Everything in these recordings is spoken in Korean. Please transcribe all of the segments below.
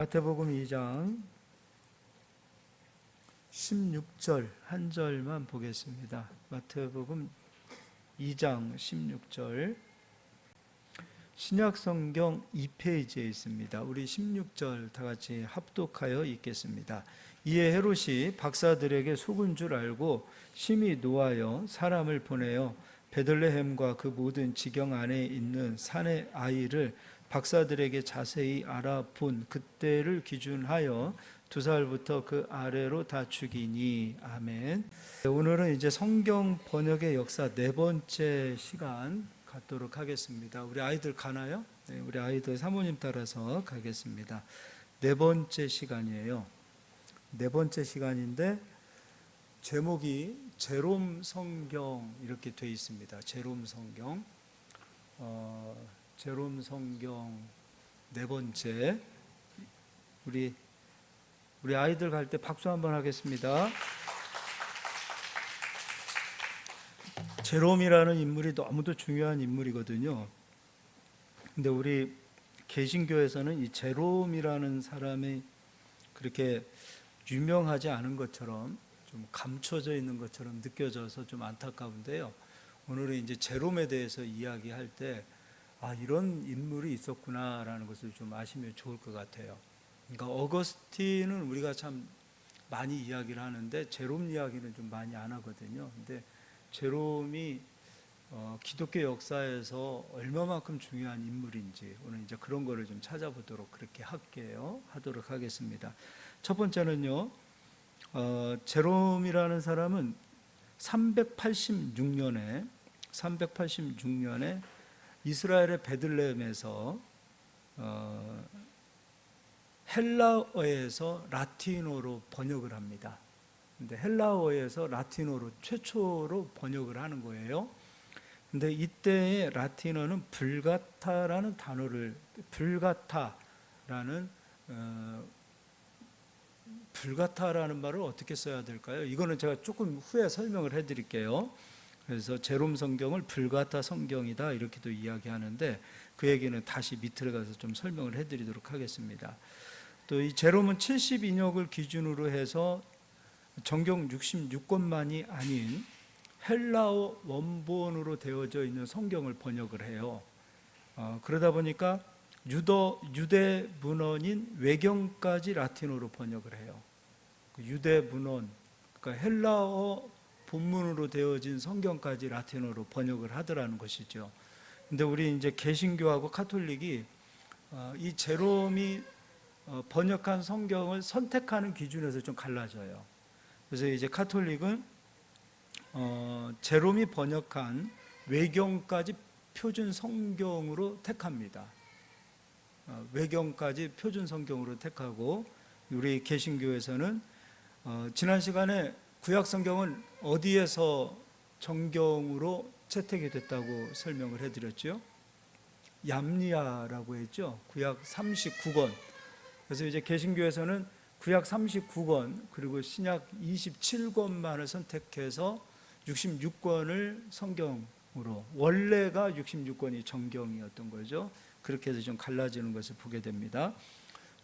마태복음 2장 16절 한 절만 보겠습니다. 마태복음 2장 16절 신약성경 2페이지에 있습니다. 우리 16절 다 같이 합독하여 읽겠습니다. 이에 헤롯이 박사들에게 속은 줄 알고 심히 노하여 사람을 보내어 베들레헴과 그 모든 지경 안에 있는 산의 아이를 박사들에게 자세히 알아본 그때를 기준하여 2살부터 그 아래로 다 죽이니. 아멘. 오늘은 이제 성경 번역의 역사 네 번째 시간 갖도록 하겠습니다. 우리 아이들 가나요? 네, 우리 아이들 사모님 따라서 가겠습니다. 네 번째 시간이에요. 네 번째 시간인데 제목이 제롬 성경 이렇게 돼 있습니다. 제롬 성경. 제롬 성경 네 번째. 우리 아이들 갈 때 박수 한번 하겠습니다. 제롬이라는 인물이 너무도 중요한 인물이거든요. 근데 우리 개신교에서는 이 제롬이라는 사람이 그렇게 유명하지 않은 것처럼 좀 감춰져 있는 것처럼 느껴져서 좀 안타까운데요. 오늘은 이제 제롬에 대해서 이야기할 때 이런 인물이 있었구나라는 것을 좀 아시면 좋을 것 같아요. 그러니까 어거스틴은 우리가 참 많이 이야기를 하는데 제롬 이야기는 좀 많이 안 하거든요. 근데 제롬이 기독교 역사에서 얼마만큼 중요한 인물인지 오늘 이제 그런 거를 좀 찾아보도록 그렇게 하도록 하겠습니다. 첫 번째는요, 제롬이라는 사람은 386년에 이스라엘의 베들레헴에서 헬라어에서 라틴어로 번역을 합니다. 근데 헬라어에서 라틴어로 최초로 번역을 하는 거예요. 근데 이때의 라틴어는 불가타라는 불가타라는 말을 어떻게 써야 될까요? 이거는 제가 조금 후에 설명을 해드릴게요. 그래서 제롬 성경을 불가타 성경이다 이렇게도 이야기하는데 그 얘기는 다시 밑으로 가서 좀 설명을 해드리도록 하겠습니다. 또 이 제롬은 72역을 기준으로 해서 정경 66권만이 아닌 헬라어 원본으로 되어져 있는 성경을 번역을 해요. 그러다 보니까 유대 문헌인 외경까지 라틴어로 번역을 해요. 유대 문헌, 그러니까 헬라어 본문으로 되어진 성경까지 라틴어로 번역을 하더라는 것이죠. 근데 우리 이제 개신교하고 카톨릭이 이 제롬이 번역한 성경을 선택하는 기준에서 좀 갈라져요. 그래서 이제 카톨릭은 제롬이 번역한 외경까지 표준 성경으로 택합니다. 외경까지 표준 성경으로 택하고, 우리 개신교에서는 지난 시간에 구약 성경은 어디에서 정경으로 채택이 됐다고 설명을 해드렸죠? 얌리아라고 했죠. 구약 39권. 그래서 이제 개신교에서는 구약 39권 그리고 신약 27권만을 선택해서 66권을 성경으로, 원래가 66권이 정경이었던 거죠. 그렇게 해서 좀 갈라지는 것을 보게 됩니다.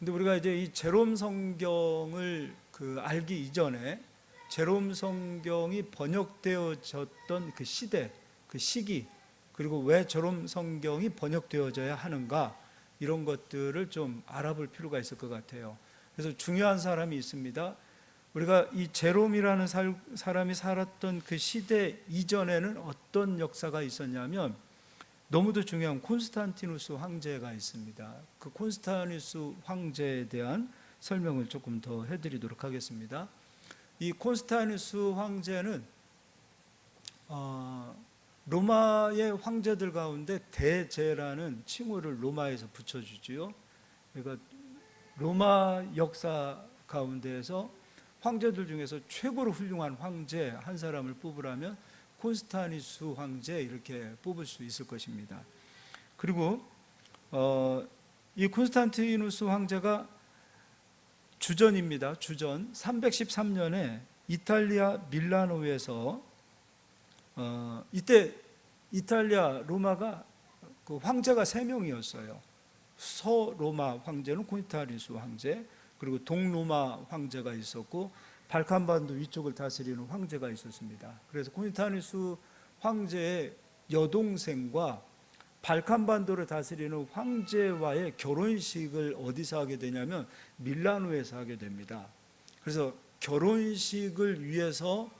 근데 우리가 이제 이 제롬 성경을 알기 이전에 제롬 성경이 번역되어졌던 그 시대, 그 시기, 그리고 왜 제롬 성경이 번역되어져야 하는가, 이런 것들을 좀 알아볼 필요가 있을 것 같아요. 그래서 중요한 사람이 있습니다. 우리가 이 제롬이라는 사람이 살았던 그 시대 이전에는 어떤 역사가 있었냐면, 너무도 중요한 콘스탄티누스 황제가 있습니다. 그 콘스탄티누스 황제에 대한 설명을 조금 더 해드리도록 하겠습니다. 이 콘스탄티누스 황제는 로마의 황제들 가운데 대제라는 칭호를 로마에서 붙여주지요. 그러니까 로마 역사 가운데에서 황제들 중에서 최고로 훌륭한 황제 한 사람을 뽑으라면 콘스탄티누스 황제 이렇게 뽑을 수 있을 것입니다. 그리고 이 콘스탄티누스 황제가 주전입니다. 주전 313년에 이탈리아 밀라노에서 이때 이탈리아 로마가 그 황제가 3명이었어요. 서로마 황제는 콘스탄티누스 황제, 그리고 동로마 황제가 있었고 발칸반도 위쪽을 다스리는 황제가 있었습니다. 그래서 콘스탄티누스 황제의 여동생과 발칸반도를 다스리는 황제와의 결혼식을 어디서 하게 되냐면 밀라노에서 하게 됩니다. 그래서 결혼식을 위해서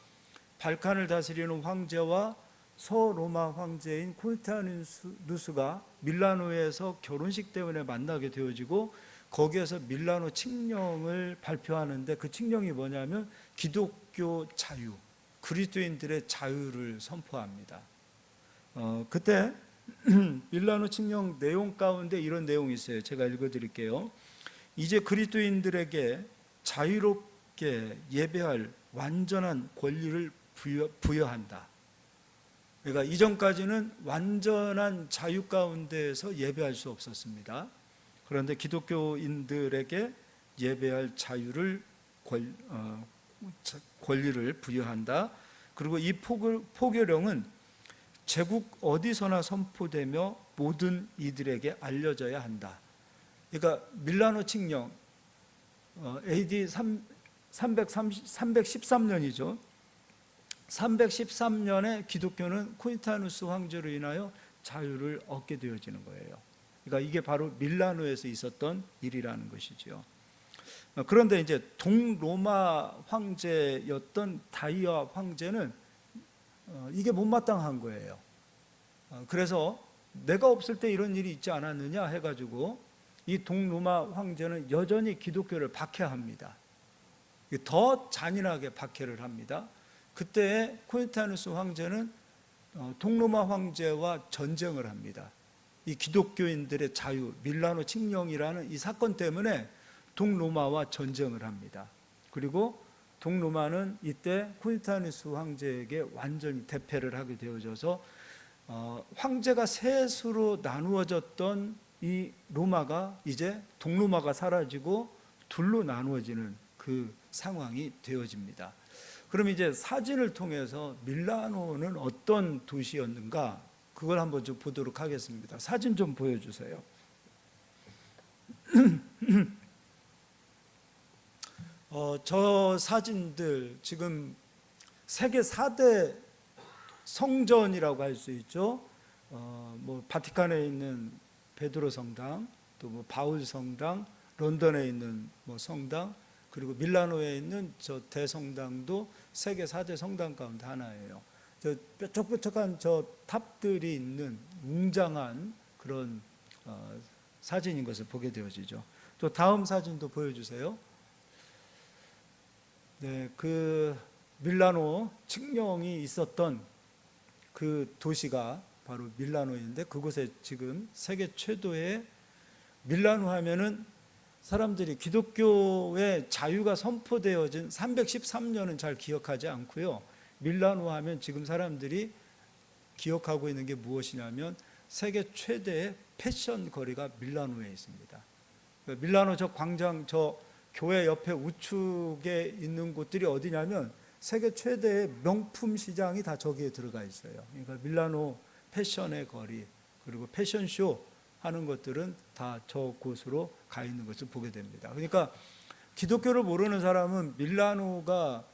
발칸을 다스리는 황제와 서로마 황제인 콘스탄티누스가 밀라노에서 결혼식 때문에 만나게 되어지고, 거기에서 밀라노 칙령을 발표하는데, 그 칙령이 뭐냐면 기독교 자유, 그리스도인들의 자유를 선포합니다. 그때 밀라노 칙령 내용 가운데 이런 내용이 있어요. 제가 읽어드릴게요. 이제 그리스도인들에게 자유롭게 예배할 완전한 권리를 부여한다. 그러니까 이전까지는 완전한 자유 가운데에서 예배할 수 없었습니다. 그런데 기독교인들에게 예배할 자유를 권리를 부여한다. 그리고 이 포교령은 제국 어디서나 선포되며 모든 이들에게 알려져야 한다. 그러니까 밀라노 칙령 AD 313년이죠. 313년에 기독교는 콘스탄티누스 황제로 인하여 자유를 얻게 되어지는 거예요. 그러니까 이게 바로 밀라노에서 있었던 일이라는 것이죠. 그런데 이제 동로마 황제였던 다이아 황제는 이게 못마땅한 거예요. 그래서 내가 없을 때 이런 일이 있지 않았느냐 해가지고 이 동로마 황제는 여전히 기독교를 박해합니다. 더 잔인하게 박해를 합니다. 그때 콘스탄티누스 황제는 동로마 황제와 전쟁을 합니다. 이 기독교인들의 자유, 밀라노 칙령이라는 이 사건 때문에 동로마와 전쟁을 합니다. 그리고 동로마는 이때 콘스탄티누스 황제에게 완전히 대패를 하게 되어져서 황제가 셋으로 나누어졌던 이 로마가 이제 동로마가 사라지고 둘로 나누어지는 그 상황이 되어집니다. 그럼 이제 사진을 통해서 밀라노는 어떤 도시였는가, 그걸 한번 좀 보도록 하겠습니다. 사진 좀 보여주세요. 저 사진들 지금 세계 4대 성전이라고 할 수 있죠. 뭐 바티칸에 있는 베드로 성당, 또 뭐 바울 성당, 런던에 있는 뭐 성당, 그리고 밀라노에 있는 저 대성당도 세계 4대 성당 가운데 하나예요. 저 뾰족뾰족한 저 탑들이 있는 웅장한 그런 사진인 것을 보게 되어지죠. 또 다음 사진도 보여주세요. 네, 그 밀라노 칙령이 있었던 그 도시가 바로 밀라노인데, 그곳에 지금 세계 최도의 밀라노 하면은 사람들이 기독교의 자유가 선포되어진 313년은 잘 기억하지 않고요. 밀라노 하면 지금 사람들이 기억하고 있는 게 무엇이냐면 세계 최대의 패션 거리가 밀라노에 있습니다. 밀라노 저 광장, 저 교회 옆에 우측에 있는 곳들이 어디냐면 세계 최대의 명품 시장이 다 저기에 들어가 있어요. 그러니까 밀라노 패션의 거리, 그리고 패션쇼 하는 것들은 다 저곳으로 가 있는 것을 보게 됩니다. 그러니까 기독교를 모르는 사람은 밀라노가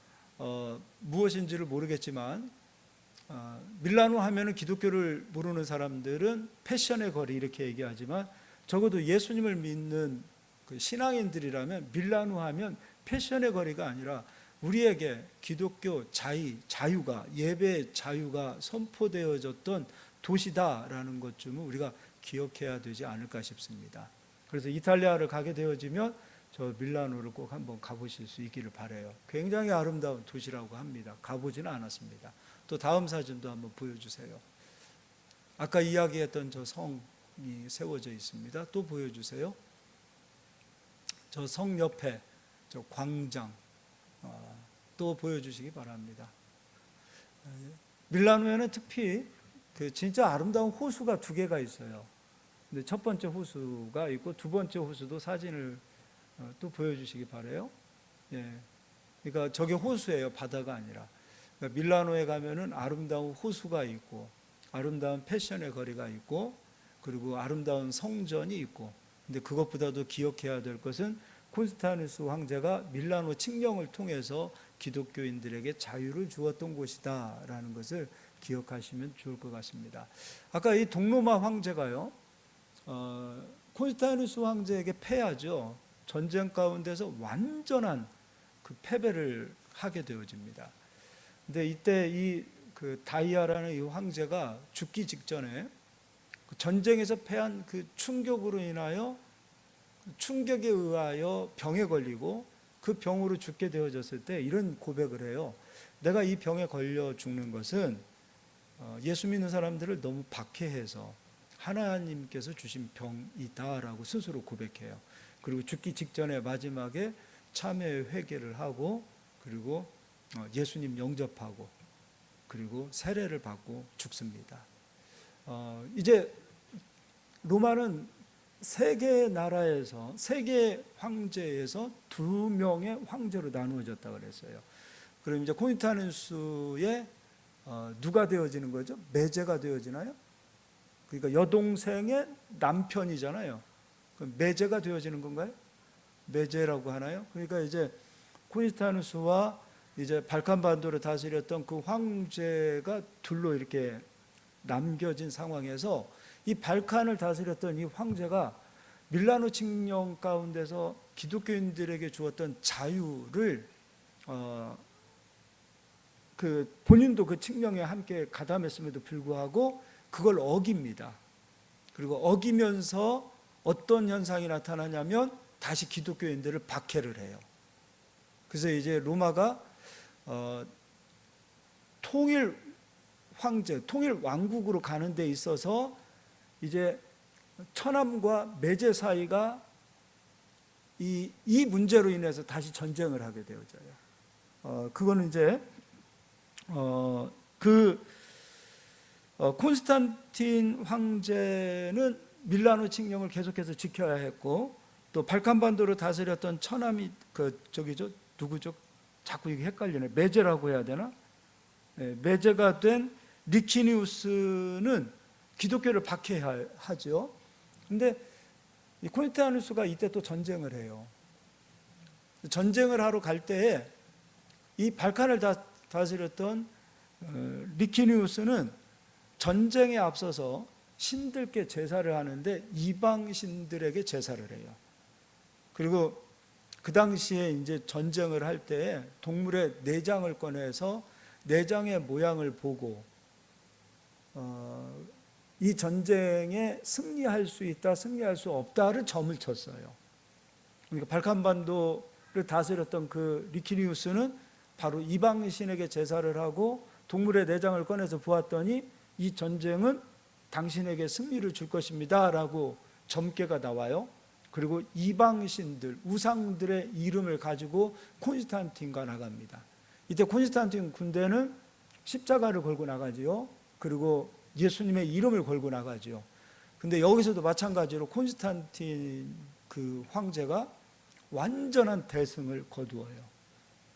무엇인지를 모르겠지만, 밀라노 하면은 기독교를 모르는 사람들은 패션의 거리 이렇게 얘기하지만, 적어도 예수님을 믿는 그 신앙인들이라면 밀라노 하면 패션의 거리가 아니라 우리에게 기독교 자유가, 예배의 자유가 선포되어졌던 도시다라는 것쯤은 우리가 기억해야 되지 않을까 싶습니다. 그래서 이탈리아를 가게 되어지면 저 밀라노를 꼭 한번 가보실 수 있기를 바라요. 굉장히 아름다운 도시라고 합니다. 가보지는 않았습니다. 또 다음 사진도 한번 보여주세요. 아까 이야기했던 저 성이 세워져 있습니다. 또 보여주세요. 저 성 옆에 저 광장 또 보여주시기 바랍니다. 밀라노에는 특히 그 진짜 아름다운 호수가 두 개가 있어요. 근데 첫 번째 호수가 있고 두 번째 호수도 사진을 또 보여주시기 바라요. 예, 그러니까 저게 호수예요, 바다가 아니라. 그러니까 밀라노에 가면은 아름다운 호수가 있고, 아름다운 패션의 거리가 있고, 그리고 아름다운 성전이 있고, 근데 그것보다도 기억해야 될 것은 콘스탄누스 황제가 밀라노 칙령을 통해서 기독교인들에게 자유를 주었던 곳이다라는 것을 기억하시면 좋을 것 같습니다. 아까 이 동로마 황제가요, 콘스탄누스 황제에게 패하죠. 전쟁 가운데서 완전한 그 패배를 하게 되어집니다. 근데 이때 이 그 다이아라는 이 황제가 죽기 직전에 그 전쟁에서 패한 그 충격으로 인하여 충격에 의하여 병에 걸리고 그 병으로 죽게 되어졌을 때 이런 고백을 해요. 내가 이 병에 걸려 죽는 것은 예수 믿는 사람들을 너무 박해해서 하나님께서 주신 병이다라고 스스로 고백해요. 그리고 죽기 직전에 마지막에 참회의 회개를 하고 그리고 예수님 영접하고 그리고 세례를 받고 죽습니다. 이제 로마는 세 개의 나라에서 세 개의 황제에서 두 명의 황제로 나누어졌다 그랬어요. 그럼 이제 콘스탄누스의 누가 되어지는 거죠? 매제가 되어지나요? 그러니까 여동생의 남편이잖아요. 그럼 매제가 되어지는 건가요? 매제라고 하나요? 그러니까 이제 콘스탄누스와 이제 발칸반도를 다스렸던 그 황제가 둘로 이렇게 남겨진 상황에서 이 발칸을 다스렸던 이 황제가 밀라노 칙령 가운데서 기독교인들에게 주었던 자유를 그 본인도 그 칙령에 함께 가담했음에도 불구하고 그걸 어깁니다. 그리고 어기면서 어떤 현상이 나타나냐면 다시 기독교인들을 박해를 해요. 그래서 이제 로마가 통일 황제, 통일 왕국으로 가는 데 있어서 이제 천함과 매제 사이가 이 문제로 인해서 다시 전쟁을 하게 되어져요. 그거는 이제 콘스탄틴 황제는 밀라노 칙령을 계속해서 지켜야 했고 또 발칸반도를 다스렸던 천함이 누구죠? 자꾸 이게 헷갈리네. 매제라고 해야 되나? 네, 매제가 된 리키니우스는 기독교를 박해하죠. 근데 이 콘스탄누스가 이때 또 전쟁을 해요. 전쟁을 하러 갈 때에 이 발칸을 다스렸던 리키니우스는 전쟁에 앞서서 신들께 제사를 하는데 이방 신들에게 제사를 해요. 그리고 그 당시에 이제 전쟁을 할 때 동물의 내장을 꺼내서 내장의 모양을 보고 이 전쟁에 승리할 수 있다, 승리할 수 없다를 점을 쳤어요. 그러니까 발칸반도를 다스렸던 그 리키니우스는 바로 이방신에게 제사를 하고 동물의 내장을 꺼내서 보았더니 이 전쟁은 당신에게 승리를 줄 것입니다 라고 점괘가 나와요. 그리고 이방신들, 우상들의 이름을 가지고 콘스탄틴과 나갑니다. 이때 콘스탄틴 군대는 십자가를 걸고 나가지요. 그리고 예수님의 이름을 걸고 나가죠. 근데 여기서도 마찬가지로 콘스탄틴 그 황제가 완전한 대승을 거두어요.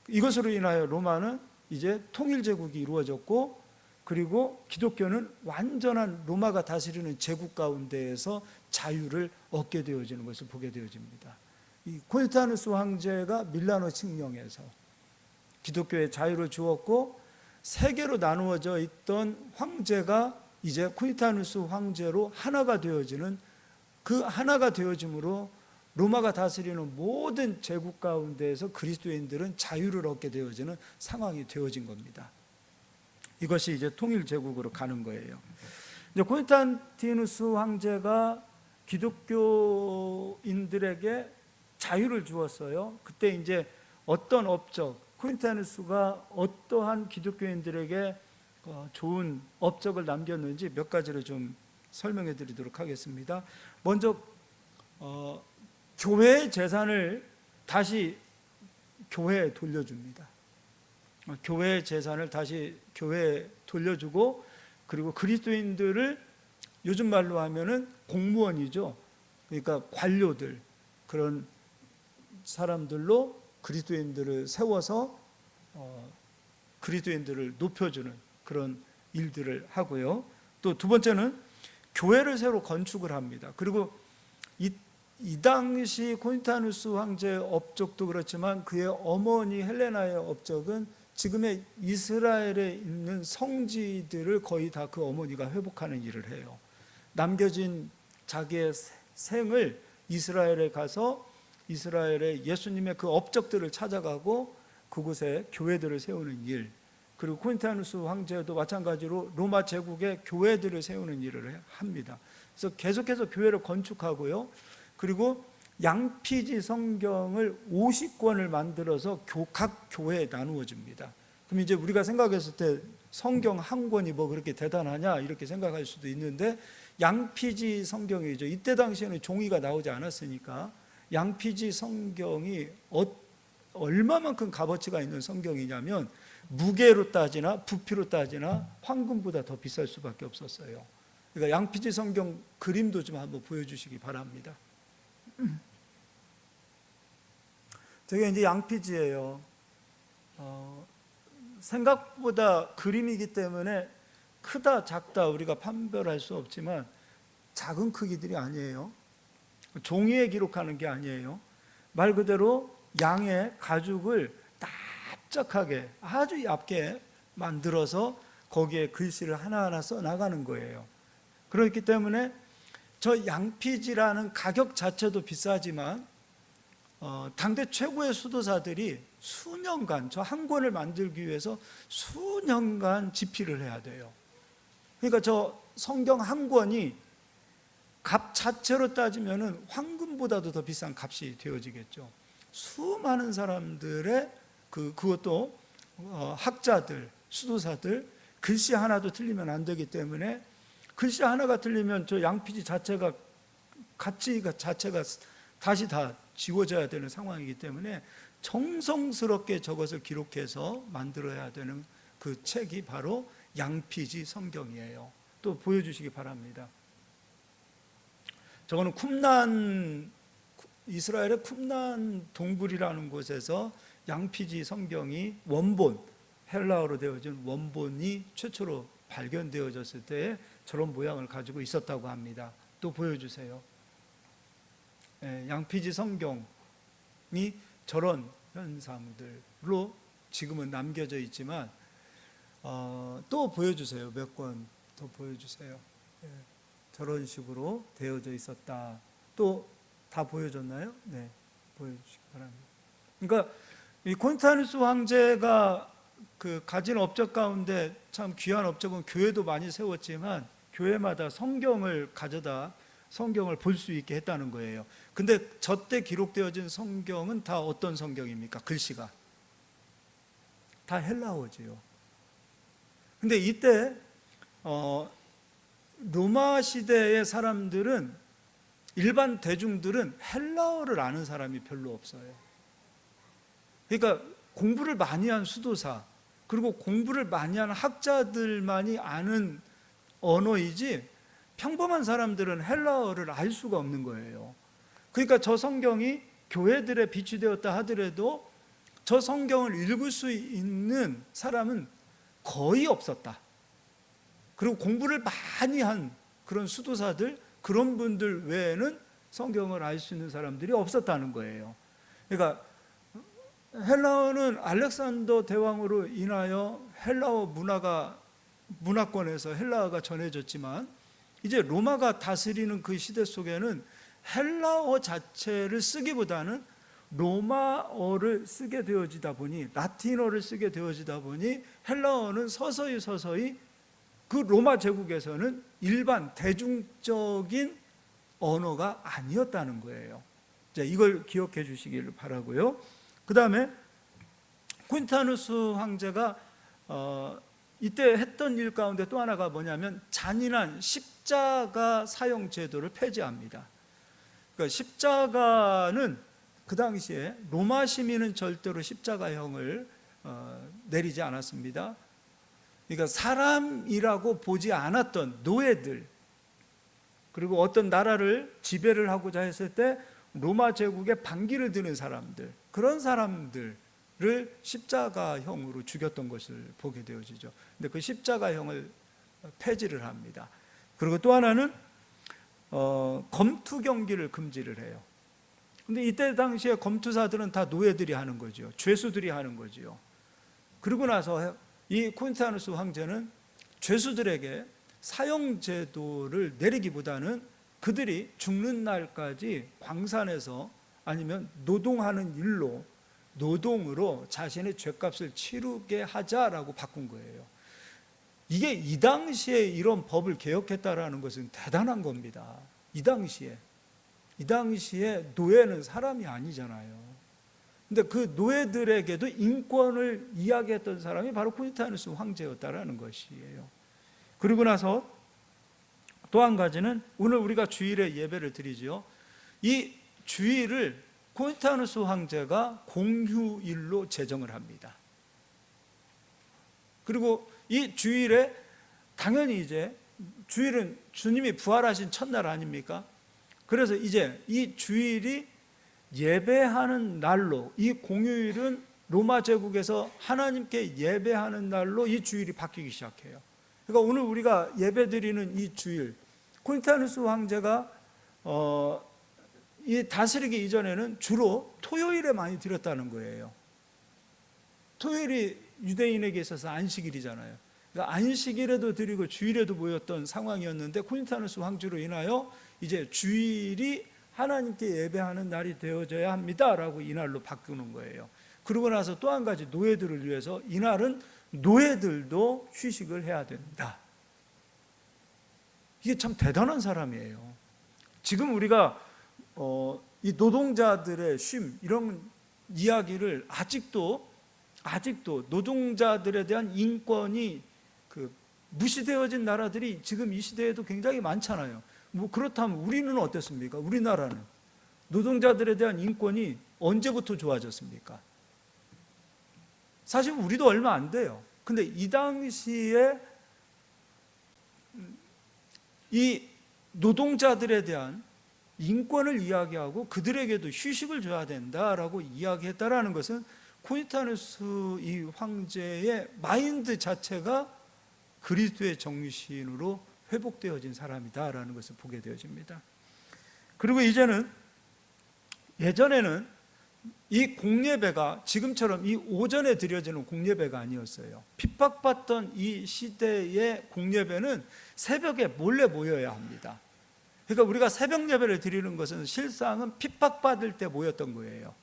이것으로 인하여 로마는 이제 통일제국이 이루어졌고 그리고 기독교는 완전한 로마가 다스리는 제국 가운데에서 자유를 얻게 되어지는 것을 보게 되어집니다. 이 콘스탄누스 황제가 밀라노 칙령에서 기독교의 자유를 주었고 세계로 나누어져 있던 황제가 이제 콘스탄누스 황제로 하나가 되어지는 그 하나가 되어짐으로 로마가 다스리는 모든 제국 가운데에서 그리스도인들은 자유를 얻게 되어지는 상황이 되어진 겁니다. 이것이 이제 통일 제국으로 가는 거예요. 이제 콘스탄티누스 황제가 기독교인들에게 자유를 주었어요. 그때 이제 어떤 업적, 콘스탄티누스가 어떠한 기독교인들에게 좋은 업적을 남겼는지 몇 가지를 좀 설명해 드리도록 하겠습니다. 먼저 교회의 재산을 다시 교회에 돌려줍니다. 교회의 재산을 다시 교회에 돌려주고 그리고 그리스도인들을 요즘 말로 하면은 공무원이죠. 그러니까 관료들 그런 사람들로 그리스도인들을 세워서 그리스도인들을 높여주는 그런 일들을 하고요. 또 두 번째는 교회를 새로 건축을 합니다. 그리고 이 당시 콘스탄누스 황제의 업적도 그렇지만 그의 어머니 헬레나의 업적은 지금의 이스라엘에 있는 성지들을 거의 다 그 어머니가 회복하는 일을 해요. 남겨진 자기의 생을 이스라엘에 가서 이스라엘의 예수님의 그 업적들을 찾아가고 그곳에 교회들을 세우는 일, 그리고 콘스탄누스 황제도 마찬가지로 로마 제국의 교회들을 세우는 일을 합니다. 그래서 계속해서 교회를 건축하고요. 그리고 양피지 성경을 50권을 만들어서 각 교회에 나누어 줍니다. 그럼 이제 우리가 생각했을 때 성경 한 권이 뭐 그렇게 대단하냐 이렇게 생각할 수도 있는데, 양피지 성경이죠. 이때 당시에는 종이가 나오지 않았으니까 양피지 성경이 얼마만큼 값어치가 있는 성경이냐면, 무게로 따지나 부피로 따지나 황금보다 더 비쌀 수밖에 없었어요. 그러니까 양피지 성경 그림도 좀 한번 보여주시기 바랍니다. 저게 이제 양피지예요. 생각보다 그림이기 때문에 크다 작다 우리가 판별할 수 없지만 작은 크기들이 아니에요. 종이에 기록하는 게 아니에요. 말 그대로 양의 가죽을 납작하게 아주 얇게 만들어서 거기에 글씨를 하나하나 써 나가는 거예요. 그렇기 때문에 저 양피지라는 가격 자체도 비싸지만 당대 최고의 수도사들이 수년간 저 한 권을 만들기 위해서 수년간 집필을 해야 돼요. 그러니까 저 성경 한 권이 값 자체로 따지면은 황금보다도 더 비싼 값이 되어지겠죠. 수많은 사람들의 그것도 학자들, 수도사들, 글씨 하나도 틀리면 안 되기 때문에, 글씨 하나가 틀리면 저 양피지 자체가 가치가 자체가 다시 다 지워져야 되는 상황이기 때문에 정성스럽게 저것을 기록해서 만들어야 되는 그 책이 바로 양피지 성경이에요. 또 보여주시기 바랍니다. 저거는 이스라엘의 쿰난 동굴이라는 곳에서 양피지 성경이 원본, 헬라어로 되어진 원본이 최초로 발견되어졌을 때에 저런 모양을 가지고 있었다고 합니다. 또 보여주세요. 양피지 성경이 저런 현상들로 지금은 남겨져 있지만, 또 보여주세요. 몇 권 더 보여주세요. 저런 식으로 되어져 있었다. 또 다 보여줬나요? 네, 보여주시기 바랍니다. 그러니까 이 콘스탄누스 황제가 그 가진 업적 가운데 참 귀한 업적은 교회도 많이 세웠지만 교회마다 성경을 가져다 성경을 볼 수 있게 했다는 거예요. 근데 저때 기록되어진 성경은 다 어떤 성경입니까? 글씨가 다 헬라어지요. 근데 이때 로마 시대의 사람들은, 일반 대중들은 헬라어를 아는 사람이 별로 없어요. 그러니까 공부를 많이 한 수도사, 그리고 공부를 많이 한 학자들만이 아는 언어이지 평범한 사람들은 헬라어를 알 수가 없는 거예요. 그러니까 저 성경이 교회들에 비치되었다 하더라도 저 성경을 읽을 수 있는 사람은 거의 없었다. 그리고 공부를 많이 한 그런 수도사들, 그런 분들 외에는 성경을 알 수 있는 사람들이 없었다는 거예요. 그러니까 헬라어는 알렉산더 대왕으로 인하여 헬라어 문화권에서 헬라어가 전해졌지만, 이제 로마가 다스리는 그 시대 속에는 헬라어 자체를 쓰기보다는 로마어를 쓰게 되어지다 보니, 라틴어를 쓰게 되어지다 보니 헬라어는 서서히 그 로마 제국에서는 일반 대중적인 언어가 아니었다는 거예요. 자, 이걸 기억해 주시기를 바라고요. 그 다음에 콘스탄누스 황제가 이때 했던 일 가운데 또 하나가 뭐냐면 잔인한 십자가 사형 제도를 폐지합니다. 그러니까 십자가는 그 당시에 로마 시민은 절대로 십자가형을 내리지 않았습니다. 그러니까 사람이라고 보지 않았던 노예들, 그리고 어떤 나라를 지배를 하고자 했을 때 로마 제국의 반기를 드는 사람들, 그런 사람들을 십자가형으로 죽였던 것을 보게 되어지죠. 근데 그 십자가형을 폐지를 합니다. 그리고 또 하나는 검투 경기를 금지를 해요. 근데 이때 당시에 검투사들은 다 노예들이 하는 거죠. 죄수들이 하는 거죠. 그러고 나서 이 콘스탄누스 황제는 죄수들에게 사형제도를 내리기보다는 그들이 죽는 날까지 광산에서 아니면 노동하는 일로, 노동으로 자신의 죄값을 치르게 하자라고 바꾼 거예요. 이게 이 당시에 이런 법을 개혁했다라는 것은 대단한 겁니다. 이 당시에 노예는 사람이 아니잖아요. 근데 그 노예들에게도 인권을 이야기했던 사람이 바로 콘스탄누스 황제였다라는 것이에요. 그리고 나서 또 한 가지는 오늘 우리가 주일에 예배를 드리죠. 이 주일을 콘스탄누스 황제가 공휴일로 제정을 합니다. 그리고 이 주일에 당연히 이제 주일은 주님이 부활하신 첫날 아닙니까? 그래서 이제 이 주일이 예배하는 날로, 이 공휴일은 로마 제국에서 하나님께 예배하는 날로 이 주일이 바뀌기 시작해요. 그러니까 오늘 우리가 예배드리는 이 주일, 콘스탄누스 황제가 이 다스리기 이전에는 주로 토요일에 많이 드렸다는 거예요. 토요일이 유대인에게 있어서 안식일이잖아요. 그러니까 안식일에도 드리고 주일에도 모였던 상황이었는데 콘스탄누스 황제로 인하여 이제 주일이 하나님께 예배하는 날이 되어져야 합니다라고 이날로 바꾸는 거예요. 그러고 나서 또 한 가지 노예들을 위해서 이날은 노예들도 휴식을 해야 된다. 이게 참 대단한 사람이에요. 지금 우리가 이 노동자들의 쉼 이런 이야기를 아직도 노동자들에 대한 인권이 무시되어진 나라들이 지금 이 시대에도 굉장히 많잖아요. 뭐 그렇다면 우리는 어땠습니까? 우리나라는 노동자들에 대한 인권이 언제부터 좋아졌습니까? 사실 우리도 얼마 안 돼요. 근데 이 당시에 이 노동자들에 대한 인권을 이야기하고 그들에게도 휴식을 줘야 된다라고 이야기했다라는 것은 콘스탄누스 이 황제의 마인드 자체가 그리스도의 정신으로 회복되어진 사람이다라는 것을 보게 되어집니다. 그리고 이제는 예전에는 이 공예배가 지금처럼 이 오전에 드려지는 공예배가 아니었어요. 핍박받던 이 시대의 공예배는 새벽에 몰래 모여야 합니다. 그러니까 우리가 새벽 예배를 드리는 것은 실상은 핍박받을 때 모였던 거예요.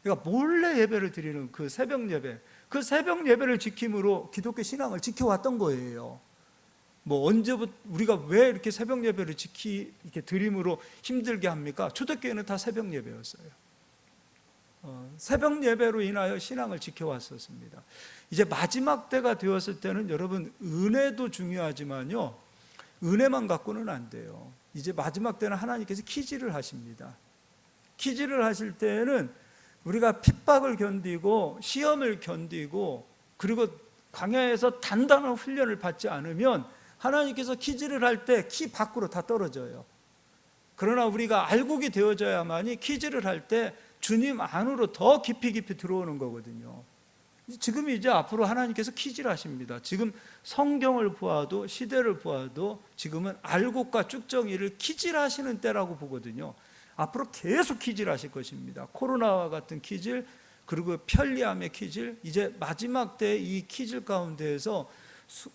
그러니까 몰래 예배를 드리는 그 새벽 예배, 그 새벽 예배를 지킴으로 기독교 신앙을 지켜왔던 거예요. 뭐 언제부터 우리가 왜 이렇게 새벽 예배를 이렇게 드림으로 힘들게 합니까? 초대교회는 다 새벽 예배였어요. 새벽 예배로 인하여 신앙을 지켜왔었습니다. 이제 마지막 때가 되었을 때는 여러분 은혜도 중요하지만요, 은혜만 갖고는 안 돼요. 이제 마지막 때는 하나님께서 키질을 하십니다. 키질을 하실 때에는 우리가 핍박을 견디고 시험을 견디고 그리고 광야에서 단단한 훈련을 받지 않으면 하나님께서 키질을 할 때 키 밖으로 다 떨어져요. 그러나 우리가 알곡이 되어져야만이 키질을 할 때 주님 안으로 더 깊이 들어오는 거거든요. 지금 이제 앞으로 하나님께서 키질하십니다. 지금 성경을 보아도 시대를 보아도 지금은 알곡과 쭉정이를 키질하시는 때라고 보거든요. 앞으로 계속 키질하실 것입니다. 코로나와 같은 키질, 그리고 편리함의 키질, 이제 마지막 때 이 키질 가운데에서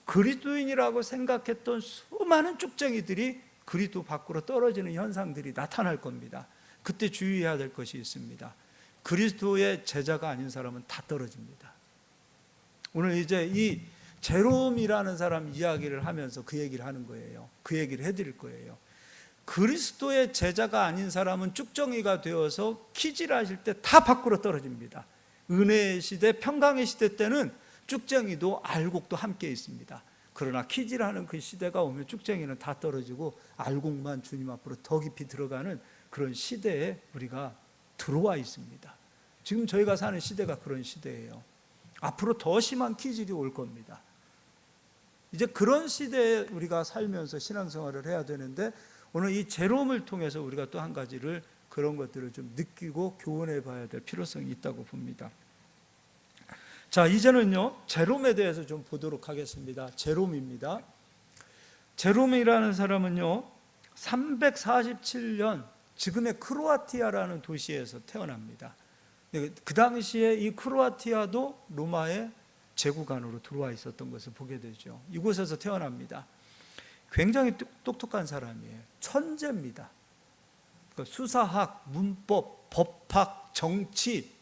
그리스도인이라고 생각했던 수많은 쭉정이들이 그리스도 밖으로 떨어지는 현상들이 나타날 겁니다. 그때 주의해야 될 것이 있습니다. 그리스도의 제자가 아닌 사람은 다 떨어집니다. 오늘 이제 이 제롬이라는 사람 이야기를 하면서 그 얘기를 하는 거예요. 그 얘기를 해드릴 거예요. 그리스도의 제자가 아닌 사람은 쭉정이가 되어서 키질하실 때 다 밖으로 떨어집니다. 은혜의 시대, 평강의 시대 때는 쭉정이도 알곡도 함께 있습니다. 그러나 키질하는 그 시대가 오면 쭉정이는 다 떨어지고 알곡만 주님 앞으로 더 깊이 들어가는 그런 시대에 우리가 들어와 있습니다. 지금 저희가 사는 시대가 그런 시대예요. 앞으로 더 심한 키질이 올 겁니다. 이제 그런 시대에 우리가 살면서 신앙생활을 해야 되는데 오늘 이 제롬을 통해서 우리가 또 한 가지를 그런 것들을 좀 느끼고 교훈해 봐야 될 필요성이 있다고 봅니다. 자, 이제는요 제롬에 대해서 좀 보도록 하겠습니다. 제롬입니다. 제롬이라는 사람은요 347년 지금의 크로아티아라는 도시에서 태어납니다. 그 당시에 이 크로아티아도 로마의 제국 안으로 들어와 있었던 것을 보게 되죠. 이곳에서 태어납니다. 굉장히 똑똑한 사람이에요. 천재입니다. 수사학, 문법, 법학, 정치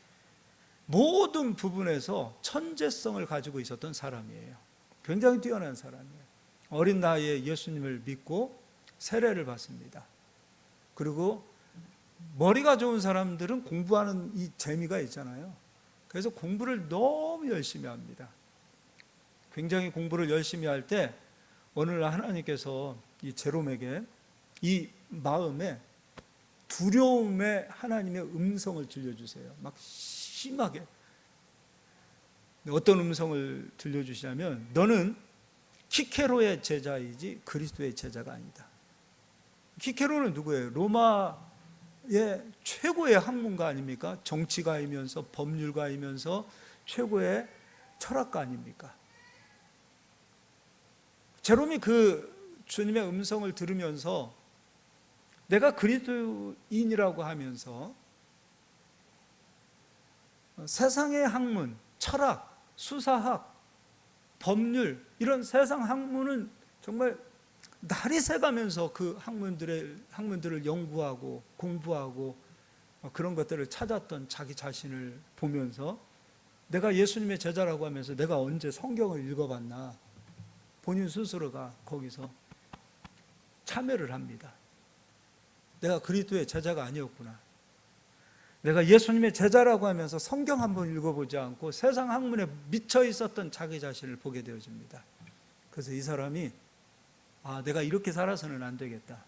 모든 부분에서 천재성을 가지고 있었던 사람이에요. 굉장히 뛰어난 사람이에요. 어린 나이에 예수님을 믿고 세례를 받습니다. 그리고 머리가 좋은 사람들은 공부하는 이 재미가 있잖아요. 그래서 공부를 너무 열심히 합니다. 굉장히 공부를 열심히 할 때 어느 날 하나님께서 이 제롬에게 이 마음에 두려움의 하나님의 음성을 들려주세요. 막 심하게. 어떤 음성을 들려주시냐면 너는 키케로의 제자이지 그리스도의 제자가 아니다. 키케로는 누구예요? 로마의 최고의 학문가 아닙니까? 정치가이면서 법률가이면서 최고의 철학가 아닙니까? 제롬이 그 주님의 음성을 들으면서 내가 그리스도인이라고 하면서 세상의 학문, 철학, 수사학, 법률 이런 세상 학문은 정말 날이 새가면서 그 학문들을 연구하고 공부하고 그런 것들을 찾았던 자기 자신을 보면서 내가 예수님의 제자라고 하면서 내가 언제 성경을 읽어봤나 본인 스스로가 거기서 참회를 합니다. 내가 그리스도의 제자가 아니었구나. 내가 예수님의 제자라고 하면서 성경 한번 읽어보지 않고 세상 학문에 미쳐 있었던 자기 자신을 보게 되어집니다. 그래서 이 사람이 내가 이렇게 살아서는 안 되겠다.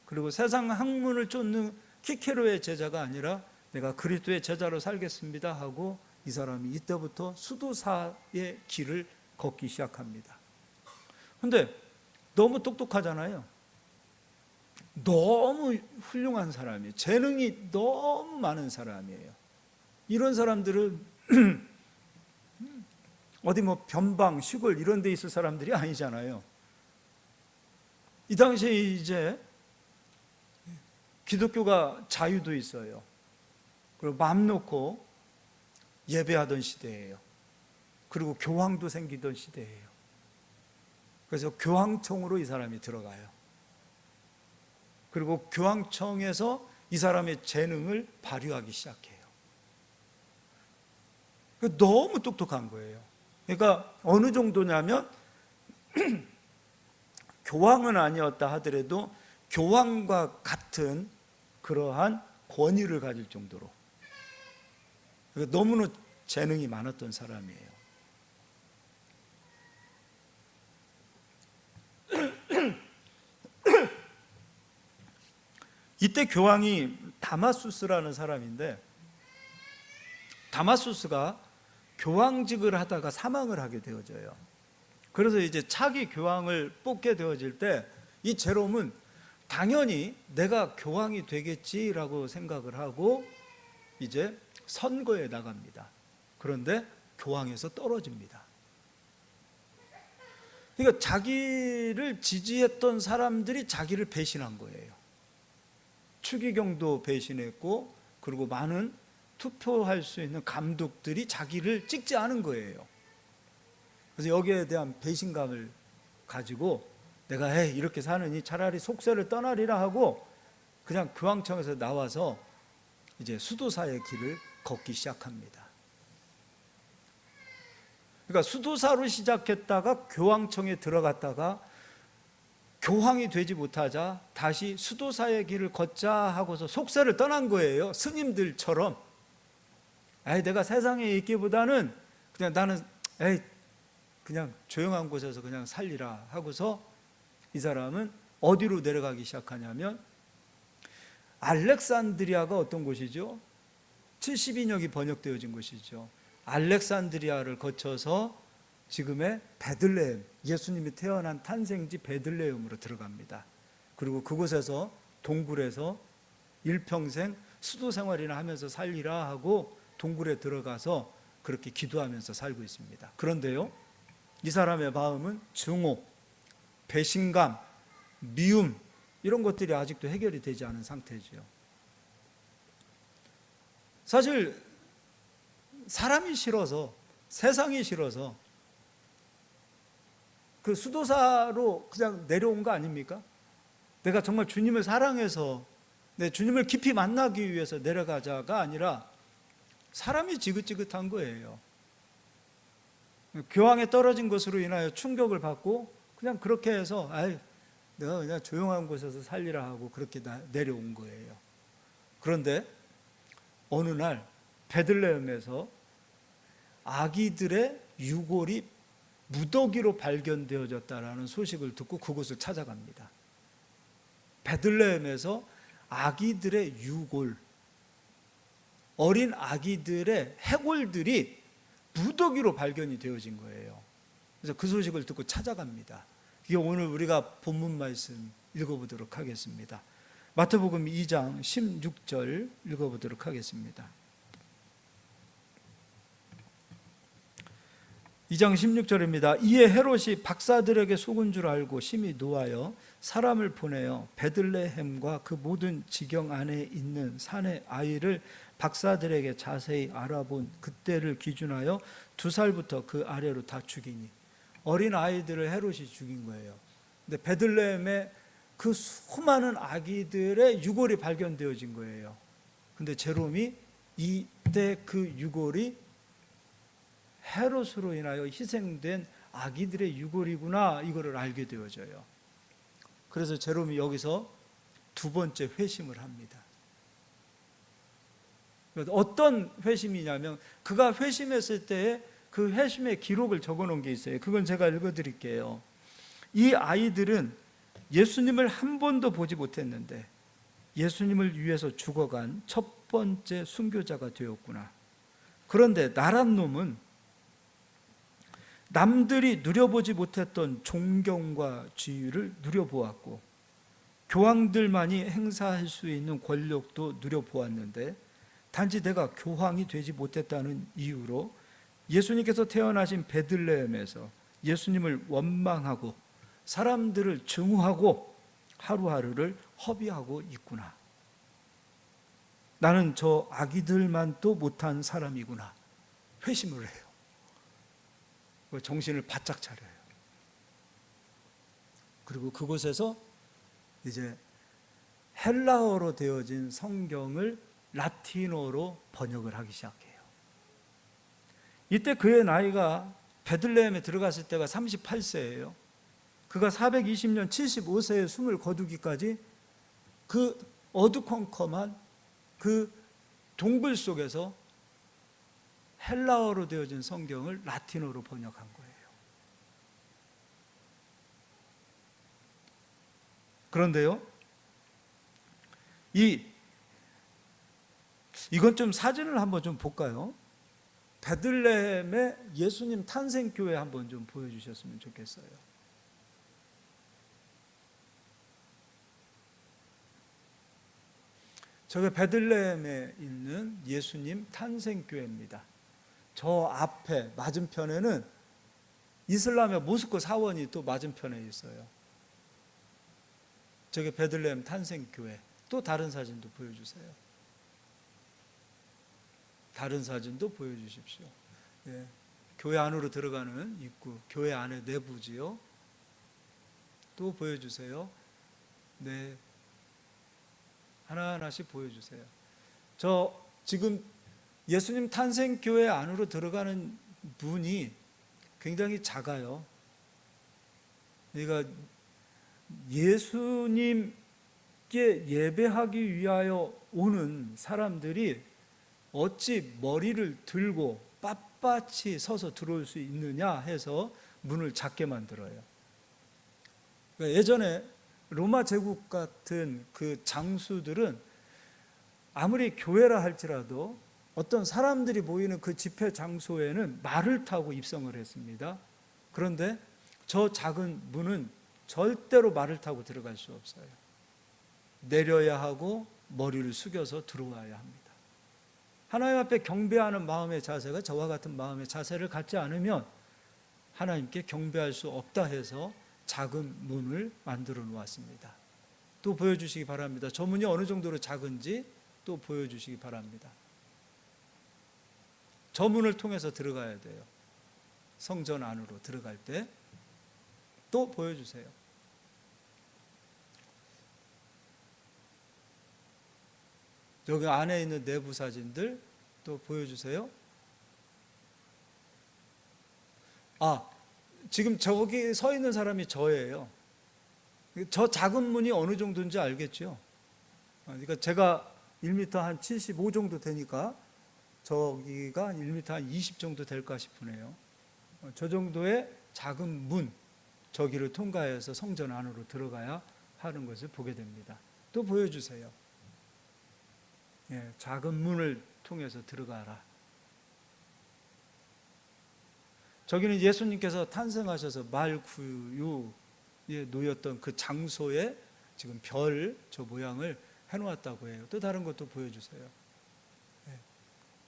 그리고 세상 학문을 쫓는 키케로의 제자가 아니라 내가 그리스도의 제자로 살겠습니다 하고 이 사람이 이때부터 수도사의 길을 걷기 시작합니다. 그런데 너무 똑똑하잖아요. 너무 훌륭한 사람이에요. 재능이 너무 많은 사람이에요. 이런 사람들은 어디 뭐 변방, 시골 이런 데 있을 사람들이 아니잖아요. 이 당시에 이제 기독교가 자유도 있어요. 그리고 마음 놓고 예배하던 시대예요. 그리고 교황도 생기던 시대예요. 그래서 교황청으로 이 사람이 들어가요. 그리고 교황청에서 이 사람의 재능을 발휘하기 시작해요. 너무 똑똑한 거예요. 그러니까 어느 정도냐면 교황은 아니었다 하더라도 교황과 같은 그러한 권위를 가질 정도로 너무나 재능이 많았던 사람이에요. 이때 교황이 다마수스라는 사람인데 다마수스가 교황직을 하다가 사망을 하게 되어져요. 그래서 이제 차기 교황을 뽑게 되어질 때 이 제롬은 당연히 내가 교황이 되겠지라고 생각을 하고 이제 선거에 나갑니다. 그런데 교황에서 떨어집니다. 그러니까 자기를 지지했던 사람들이 자기를 배신한 거예요. 추기경도 배신했고 그리고 많은 투표할 수 있는 감독들이 자기를 찍지 않은 거예요. 그래서 여기에 대한 배신감을 가지고 내가 이렇게 사느니 차라리 속세를 떠나리라 하고 그냥 교황청에서 나와서 이제 수도사의 길을 걷기 시작합니다. 그러니까 수도사로 시작했다가 교황청에 들어갔다가 교황이 되지 못하자 다시 수도사의 길을 걷자 하고서 속세를 떠난 거예요. 스님들처럼 내가 세상에 있기보다는 그냥 나는 그냥 조용한 곳에서 그냥 살리라 하고서 이 사람은 어디로 내려가기 시작하냐면 알렉산드리아가 어떤 곳이죠? 70인역이 번역되어진 곳이죠. 알렉산드리아를 거쳐서 지금의 베들레헴, 예수님이 태어난 탄생지 베들레헴으로 들어갑니다. 그리고 그곳에서 동굴에서 일평생 수도 생활이나 하면서 살리라 하고 동굴에 들어가서 그렇게 기도하면서 살고 있습니다. 그런데요, 이 사람의 마음은 증오, 배신감, 미움, 이런 것들이 아직도 해결이 되지 않은 상태지요. 사실 사람이 싫어서, 세상이 싫어서 그 수도사로 그냥 내려온 거 아닙니까? 내가 정말 주님을 사랑해서 내 주님을 깊이 만나기 위해서 내려가자가 아니라 사람이 지긋지긋한 거예요. 교황에 떨어진 것으로 인하여 충격을 받고 그냥 그렇게 해서 내가 그냥 조용한 곳에서 살리라 하고 그렇게 내려온 거예요. 그런데 어느 날 베들레헴에서 아기들의 유골이 무더기로 발견되어졌다라는 소식을 듣고 그곳을 찾아갑니다. 베들레헴에서 아기들의 유골, 어린 아기들의 해골들이 무더기로 발견이 되어진 거예요. 그래서 그 소식을 듣고 찾아갑니다. 이게 오늘 우리가 본문 말씀 읽어보도록 하겠습니다. 마태복음 2장 16절 읽어보도록 하겠습니다. 2장 16절입니다. 이에 헤롯이 박사들에게 속은 줄 알고 심히 노하여 사람을 보내어 베들레헴과 그 모든 지경 안에 있는 산의 아이를 박사들에게 자세히 알아본 그때를 기준하여 2살부터 그 아래로 다 죽이니, 어린 아이들을 헤롯이 죽인 거예요. 근데 베들레헴에 그 수많은 아기들의 유골이 발견되어진 거예요. 근데 제롬이 이때 그 유골이 헤롯으로 인하여 희생된 아기들의 유골이구나, 이거를 알게 되어져요. 그래서 제롬이 여기서 두 번째 회심을 합니다. 어떤 회심이냐면 그가 회심했을 때에 그 회심의 기록을 적어 놓은 게 있어요. 그건 제가 읽어 드릴게요. 이 아이들은 예수님을 한 번도 보지 못했는데 예수님을 위해서 죽어간 첫 번째 순교자가 되었구나. 그런데 나란 놈은 남들이 누려보지 못했던 존경과 지위를 누려보았고 교황들만이 행사할 수 있는 권력도 누려보았는데 단지 내가 교황이 되지 못했다는 이유로 예수님께서 태어나신 베들레헴에서 예수님을 원망하고 사람들을 증오하고 하루하루를 허비하고 있구나. 나는 저 아기들만도 못한 사람이구나. 회심을 해요. 정신을 바짝 차려요. 그리고 그곳에서 이제 헬라어로 되어진 성경을 라틴어로 번역을 하기 시작해요. 이때 그의 나이가 베들레헴에 들어갔을 때가 38세예요. 그가 420년 75세에 숨을 거두기까지 그 어두컴컴한 그 동굴 속에서 헬라어로 되어진 성경을 라틴어로 번역한 거예요. 그런데요, 이건 좀 사진을 한번 좀 볼까요? 베들레헴의 예수님 탄생교회 한번 좀 보여주셨으면 좋겠어요. 저게 베들레헴에 있는 예수님 탄생교회입니다. 저 앞에 맞은편에는 이슬람의 모스크 사원이 또 맞은편에 있어요. 저게 베들레헴 탄생교회. 또 다른 사진도 보여주세요. 다른 사진도 보여주십시오. 예. 교회 안으로 들어가는 입구, 교회 안의 내부지요. 또 보여주세요. 네, 하나하나씩 보여주세요. 저 지금 예수님 탄생교회 안으로 들어가는 문이 굉장히 작아요. 그러니까 예수님께 예배하기 위하여 오는 사람들이 어찌 머리를 들고 빳빳이 서서 들어올 수 있느냐 해서 문을 작게 만들어요. 그러니까 예전에 로마 제국 같은 그 장수들은 아무리 교회라 할지라도 어떤 사람들이 모이는 그 집회 장소에는 말을 타고 입성을 했습니다. 그런데 저 작은 문은 절대로 말을 타고 들어갈 수 없어요. 내려야 하고 머리를 숙여서 들어와야 합니다. 하나님 앞에 경배하는 마음의 자세가 저와 같은 마음의 자세를 갖지 않으면 하나님께 경배할 수 없다 해서 작은 문을 만들어 놓았습니다. 또 보여주시기 바랍니다. 저 문이 어느 정도로 작은지 또 보여주시기 바랍니다. 저 문을 통해서 들어가야 돼요. 성전 안으로 들어갈 때 또 보여주세요. 여기 안에 있는 내부 사진들 또 보여주세요. 지금 저기 서 있는 사람이 저예요. 저 작은 문이 어느 정도인지 알겠죠? 그러니까 제가 1m 한 75 정도 되니까 저기가 한 1m 한 20 정도 될까 싶으네요. 저 정도의 작은 문, 저기를 통과해서 성전 안으로 들어가야 하는 것을 보게 됩니다. 또 보여주세요. 작은 문을 통해서 들어가라. 저기는 예수님께서 탄생하셔서 말구유에 놓였던 그 장소에 지금 별 저 모양을 해놓았다고 해요. 또 다른 것도 보여주세요.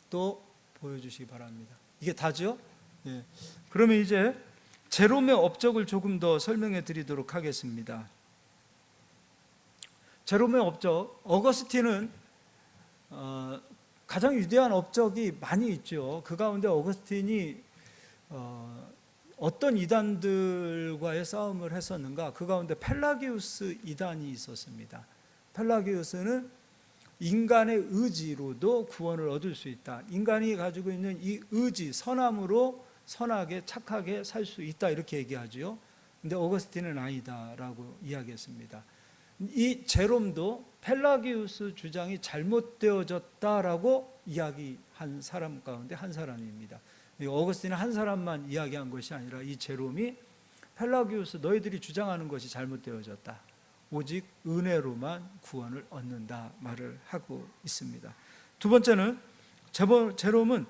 또 보여주시기 바랍니다. 이게 다죠? 그러면 이제 제롬의 업적을 조금 더 설명해 드리도록 하겠습니다. 제롬의 업적, 어거스틴은 가장 위대한 업적이 많이 있죠. 그 가운데 어거스틴이 어떤 이단들과의 싸움을 했었는가? 그 가운데 펠라기우스 이단이 있었습니다. 펠라기우스는 인간의 의지로도 구원을 얻을 수 있다. 인간이 가지고 있는 이 의지, 선함으로 선하게 착하게 살 수 있다, 이렇게 얘기하죠. 근데 어거스틴은 아니다라고 이야기했습니다. 이 제롬도 펠라기우스 주장이 잘못되어졌다라고 이야기한 사람 가운데 한 사람입니다. 어거스틴은 한 사람만 이야기한 것이 아니라 이 제롬이 펠라기우스 너희들이 주장하는 것이 잘못되어졌다, 오직 은혜로만 구원을 얻는다 말을 하고 있습니다. 두 번째는 제롬은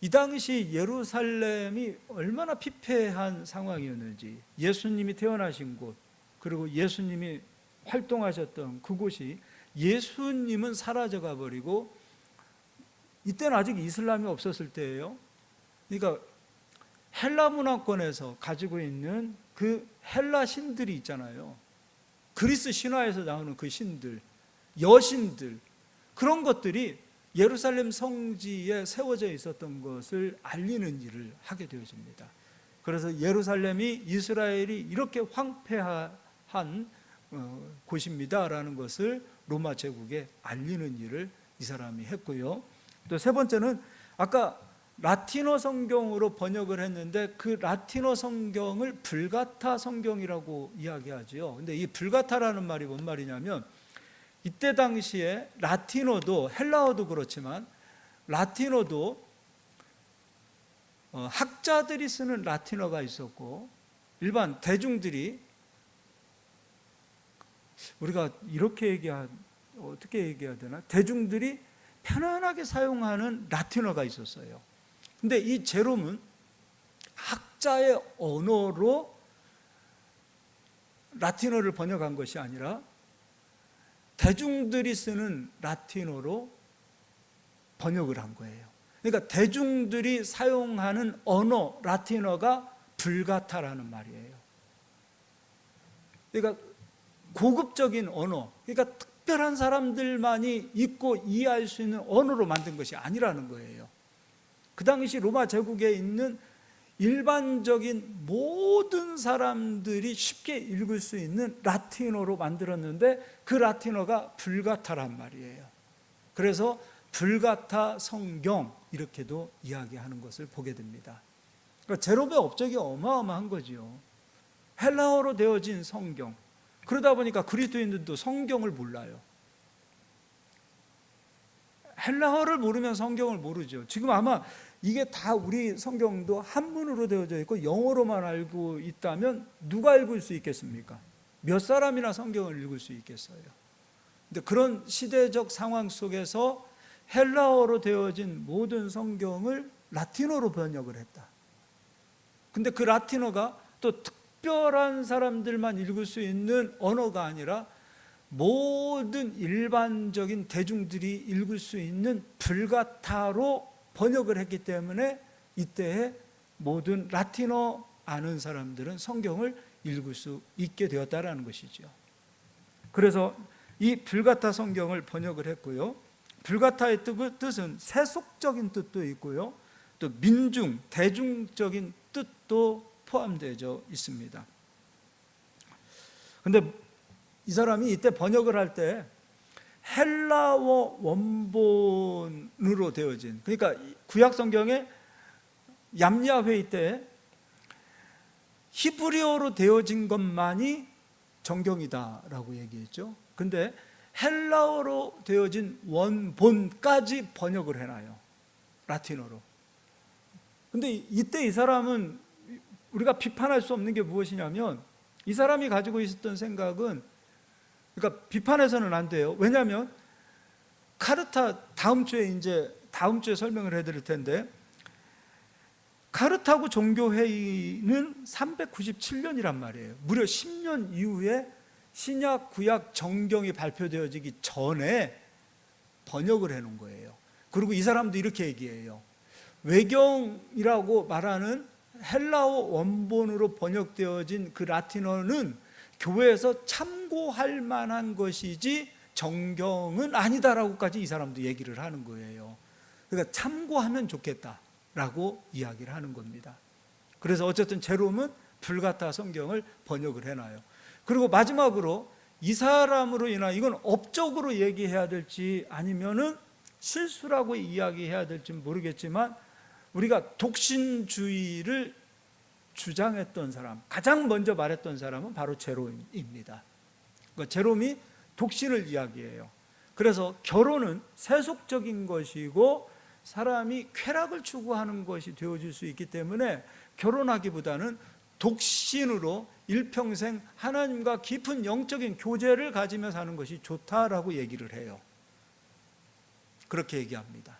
이 당시 예루살렘이 얼마나 피폐한 상황이었는지, 예수님이 태어나신 곳, 그리고 예수님이 활동하셨던 그곳이, 예수님은 사라져가 버리고, 이때는 아직 이슬람이 없었을 때예요. 그러니까 헬라 문화권에서 가지고 있는 그 헬라 신들이 있잖아요. 그리스 신화에서 나오는 그 신들, 여신들, 그런 것들이 예루살렘 성지에 세워져 있었던 것을 알리는 일을 하게 되어집니다. 그래서 예루살렘이 이스라엘이 이렇게 황폐한 곳입니다라는 것을 로마 제국에 알리는 일을 이 사람이 했고요. 또 세 번째는 아까 라틴어 성경으로 번역을 했는데 그 라틴어 성경을 불가타 성경이라고 이야기하죠. 근데 이 불가타라는 말이 뭔 말이냐면, 이때 당시에 라틴어도, 헬라어도 그렇지만 라틴어도 학자들이 쓰는 라틴어가 있었고, 일반 대중들이, 우리가 이렇게 어떻게 얘기해야 되나? 대중들이 편안하게 사용하는 라틴어가 있었어요. 근데 이 제롬은 학자의 언어로 라틴어를 번역한 것이 아니라 대중들이 쓰는 라틴어로 번역을 한 거예요. 그러니까 대중들이 사용하는 언어, 라틴어가 불가타라는 말이에요. 그러니까 고급적인 언어, 그러니까 특별한 사람들만이 읽고 이해할 수 있는 언어로 만든 것이 아니라는 거예요. 그 당시 로마 제국에 있는 일반적인 모든 사람들이 쉽게 읽을 수 있는 라틴어로 만들었는데, 그 라틴어가 불가타란 말이에요. 그래서 불가타 성경, 이렇게도 이야기하는 것을 보게 됩니다. 그러니까 제롬의 업적이 어마어마한 거지요. 헬라어로 되어진 성경, 그러다 보니까 그리스도인들도 성경을 몰라요. 헬라어를 모르면 성경을 모르죠. 지금 아마 이게 다, 우리 성경도 한문으로 되어져 있고 영어로만 알고 있다면 누가 읽을 수 있겠습니까? 몇 사람이나 성경을 읽을 수 있겠어요? 근데 그런 시대적 상황 속에서 헬라어로 되어진 모든 성경을 라틴어로 번역을 했다. 근데 그 라틴어가 또 특별한 사람들만 읽을 수 있는 언어가 아니라 모든 일반적인 대중들이 읽을 수 있는 불가타로 번역을 했기 때문에 이때에 모든 라틴어 아는 사람들은 성경을 읽을 수 있게 되었다라는 것이죠. 그래서 이 불가타 성경을 번역을 했고요. 불가타의 뜻은 세속적인 뜻도 있고요, 또 민중, 대중적인 뜻도 포함되어 있습니다. 근데 이 사람이 이때 번역을 할 때 헬라어 원본으로 되어진, 그러니까 구약 성경에 얌야 회의 때 히브리어로 되어진 것만이 정경이다라고 얘기했죠. 근데 헬라어로 되어진 원본까지 번역을 해놔요, 라틴어로. 근데 이때 이 사람은 우리가 비판할 수 없는 게 무엇이냐면, 이 사람이 가지고 있었던 생각은, 그러니까 비판해서는 안 돼요. 왜냐하면 카르타, 다음 주에 설명을 해드릴 텐데, 카르타고 종교회의는 397년이란 말이에요. 무려 10년 이후에 신약, 구약, 정경이 발표되어지기 전에 번역을 해놓은 거예요. 그리고 이 사람도 이렇게 얘기해요. 외경이라고 말하는 헬라어 원본으로 번역되어진 그 라틴어는 교회에서 참고할 만한 것이지 정경은 아니다라고까지 이 사람도 얘기를 하는 거예요. 그러니까 참고하면 좋겠다라고 이야기를 하는 겁니다. 그래서 어쨌든 제롬은 불가타 성경을 번역을 해놔요. 그리고 마지막으로 이 사람으로 인한, 이건 업적으로 얘기해야 될지 아니면은 실수라고 이야기해야 될지 모르겠지만, 우리가 독신주의를 주장했던 사람, 가장 먼저 말했던 사람은 바로 제롬입니다. 그러니까 제롬이 독신을 이야기해요. 그래서 결혼은 세속적인 것이고 사람이 쾌락을 추구하는 것이 되어질 수 있기 때문에 결혼하기보다는 독신으로 일평생 하나님과 깊은 영적인 교제를 가지며 사는 것이 좋다라고 얘기를 해요. 그렇게 얘기합니다.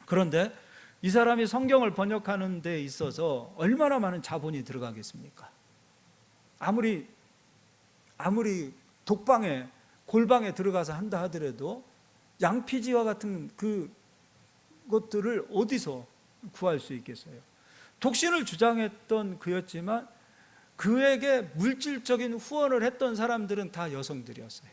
그런데 이 사람이 성경을 번역하는 데 있어서 얼마나 많은 자본이 들어가겠습니까? 아무리 독방에, 골방에 들어가서 한다 하더라도 양피지와 같은 그것들을 어디서 구할 수 있겠어요? 독신을 주장했던 그였지만 그에게 물질적인 후원을 했던 사람들은 다 여성들이었어요.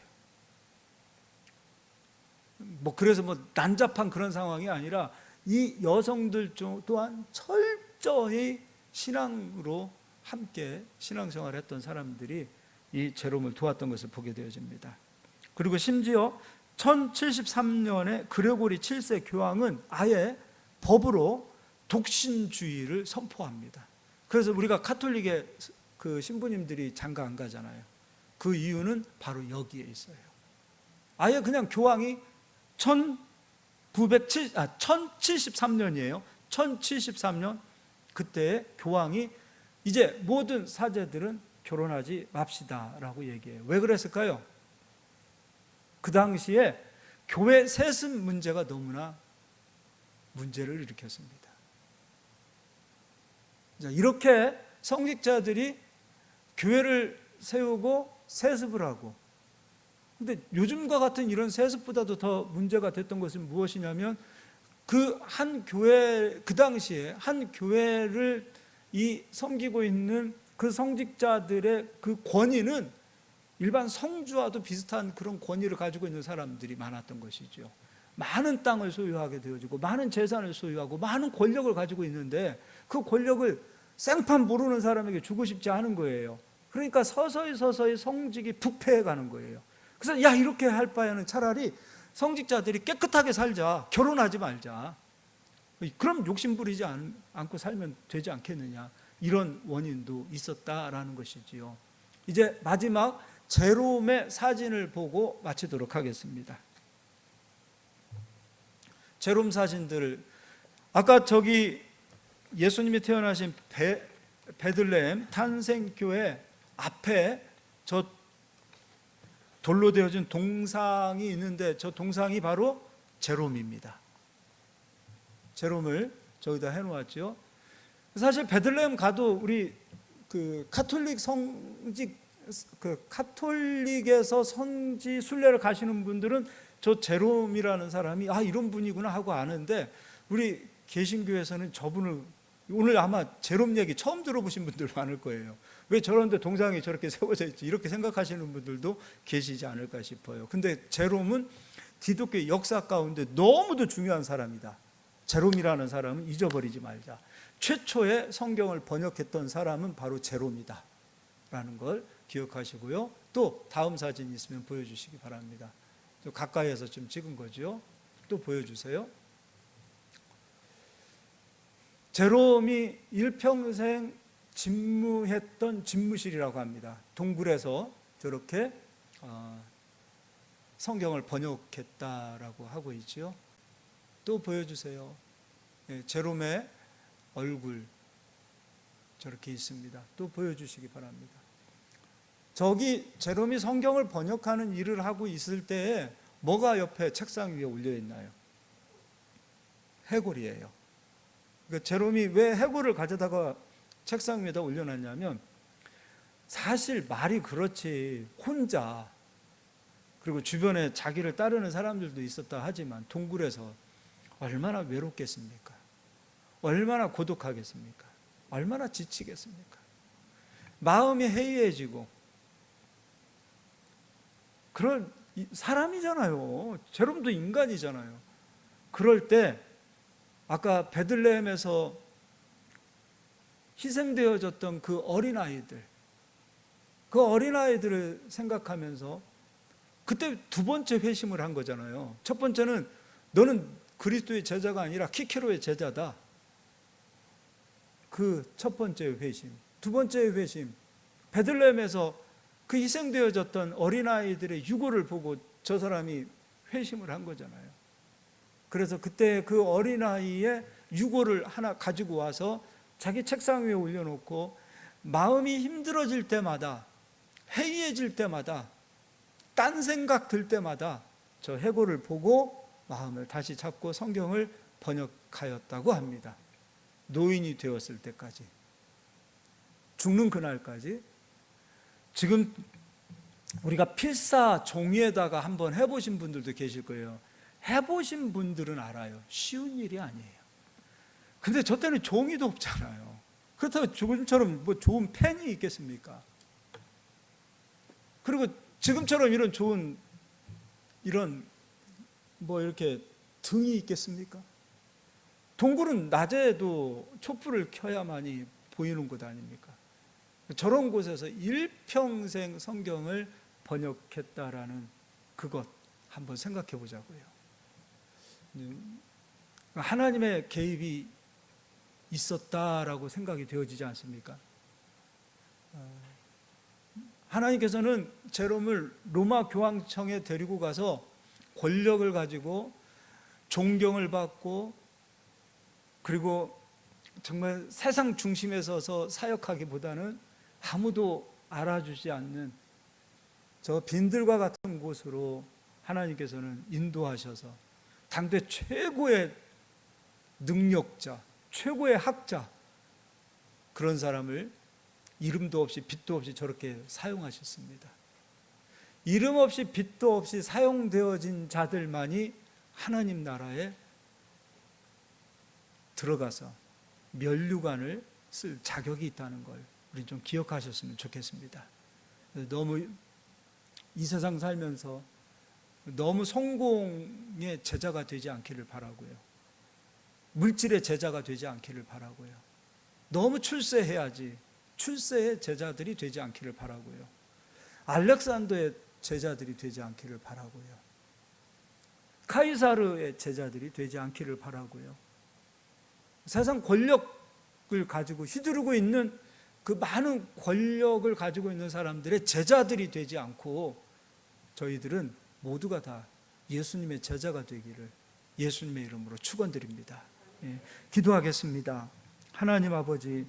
그래서 난잡한 그런 상황이 아니라 이 여성들 또한 철저히 신앙으로 함께 신앙생활을 했던 사람들이 이 제롬을 도왔던 것을 보게 되어집니다. 그리고 심지어 1073년에 그레고리 7세 교황은 아예 법으로 독신주의를 선포합니다. 그래서 우리가 카톨릭의 그 신부님들이 장가 안 가잖아요. 그 이유는 바로 여기에 있어요. 아예 그냥 교황이 1073년이에요. 1073년 그때 교황이 이제 모든 사제들은 결혼하지 맙시다라고 얘기해요. 왜 그랬을까요? 그 당시에 교회 세습 문제가 너무나 문제를 일으켰습니다. 이렇게 성직자들이 교회를 세우고 세습을 하고, 근데 요즘과 같은 이런 세습보다도 더 문제가 됐던 것은 무엇이냐면, 그 한 교회, 그 당시에 한 교회를 섬기고 있는 그 성직자들의 그 권위는 일반 성주와도 비슷한 그런 권위를 가지고 있는 사람들이 많았던 것이죠. 많은 땅을 소유하게 되어지고 많은 재산을 소유하고 많은 권력을 가지고 있는데 그 권력을 생판 모르는 사람에게 주고 싶지 않은 거예요. 그러니까 서서히 성직이 부패해 가는 거예요. 그래서 이렇게 할 바에는 차라리 성직자들이 깨끗하게 살자, 결혼하지 말자, 그럼 욕심 부리지 않고 살면 되지 않겠느냐, 이런 원인도 있었다라는 것이지요. 이제 마지막 제롬의 사진을 보고 마치도록 하겠습니다. 제롬 사진들, 아까 예수님이 태어나신 베들레헴 탄생교회 앞에 저 돌로 되어진 동상이 있는데, 저 동상이 바로 제롬입니다. 제롬을 저기다 해놓았죠. 사실 베들레헴 가도 우리 카톨릭 카톨릭에서 성지 순례를 가시는 분들은 저 제롬이라는 사람이 이런 분이구나 하고 아는데, 우리 개신교에서는 저분을 오늘 아마 제롬 얘기 처음 들어보신 분들 많을 거예요. 왜 저런데 동상이 저렇게 세워져 있지? 이렇게 생각하시는 분들도 계시지 않을까 싶어요. 근데 제롬은 기독교의 역사 가운데 너무도 중요한 사람이다. 제롬이라는 사람은 잊어버리지 말자. 최초의 성경을 번역했던 사람은 바로 제롬이다 라는 걸 기억하시고요. 또 다음 사진 있으면 보여주시기 바랍니다. 가까이에서 좀 찍은 거죠. 또 보여주세요. 제롬이 일평생 집무했던 집무실이라고 합니다. 동굴에서 저렇게 성경을 번역했다라고 하고 있지요. 또 보여주세요. 제롬의 얼굴 저렇게 있습니다. 또 보여주시기 바랍니다. 저기 제롬이 성경을 번역하는 일을 하고 있을 때에 뭐가 옆에 책상 위에 올려 있나요? 해골이에요. 그러니까 제롬이 왜 해골을 가져다가 책상 위에다 올려놨냐면, 사실 말이 그렇지 혼자, 그리고 주변에 자기를 따르는 사람들도 있었다 하지만 동굴에서 얼마나 외롭겠습니까? 얼마나 고독하겠습니까? 얼마나 지치겠습니까? 마음이 해이해지고, 그런 사람이잖아요. 제롬도 인간이잖아요. 그럴 때 아까 베들레헴에서 희생되어졌던 그 어린아이들, 그 어린아이들을 생각하면서 그때 두 번째 회심을 한 거잖아요. 첫 번째는 너는 그리스도의 제자가 아니라 키케로의 제자다. 그 첫 번째 회심. 두 번째 회심, 베들레헴에서 그 희생되어졌던 어린아이들의 유고를 보고 저 사람이 회심을 한 거잖아요. 그래서 그때 그 어린아이의 유고를 하나 가지고 와서 자기 책상 위에 올려놓고 마음이 힘들어질 때마다, 해이해질 때마다, 딴 생각 들 때마다 저 해골을 보고 마음을 다시 잡고 성경을 번역하였다고 합니다. 노인이 되었을 때까지, 죽는 그날까지. 지금 우리가 필사 종이에다가 한번 해보신 분들도 계실 거예요. 해보신 분들은 알아요. 쉬운 일이 아니에요. 근데 저 때는 종이도 없잖아요. 그렇다고 지금처럼 뭐 좋은 펜이 있겠습니까? 그리고 지금처럼 이런 좋은 이런 뭐 이렇게 등이 있겠습니까? 동굴은 낮에도 촛불을 켜야만이 보이는 곳 아닙니까? 저런 곳에서 일평생 성경을 번역했다라는 그것 한번 생각해 보자고요. 하나님의 개입이 있었다라고 생각이 되어지지 않습니까? 하나님께서는 제롬을 로마 교황청에 데리고 가서 권력을 가지고 존경을 받고, 그리고 정말 세상 중심에 서서 사역하기보다는 아무도 알아주지 않는 저 빈들과 같은 곳으로 하나님께서는 인도하셔서 당대 최고의 능력자, 최고의 학자, 그런 사람을 이름도 없이 빛도 없이 저렇게 사용하셨습니다. 이름 없이 빛도 없이 사용되어진 자들만이 하나님 나라에 들어가서 면류관을 쓸 자격이 있다는 걸 우리 좀 기억하셨으면 좋겠습니다. 너무 이 세상 살면서 너무 성공의 제자가 되지 않기를 바라고요. 물질의 제자가 되지 않기를 바라고요. 너무 출세해야지 출세의 제자들이 되지 않기를 바라고요. 알렉산더의 제자들이 되지 않기를 바라고요. 카이사르의 제자들이 되지 않기를 바라고요. 세상 권력을 가지고 휘두르고 있는 그 많은 권력을 가지고 있는 사람들의 제자들이 되지 않고 저희들은 모두가 다 예수님의 제자가 되기를 예수님의 이름으로 축원드립니다. 기도하겠습니다. 하나님 아버지,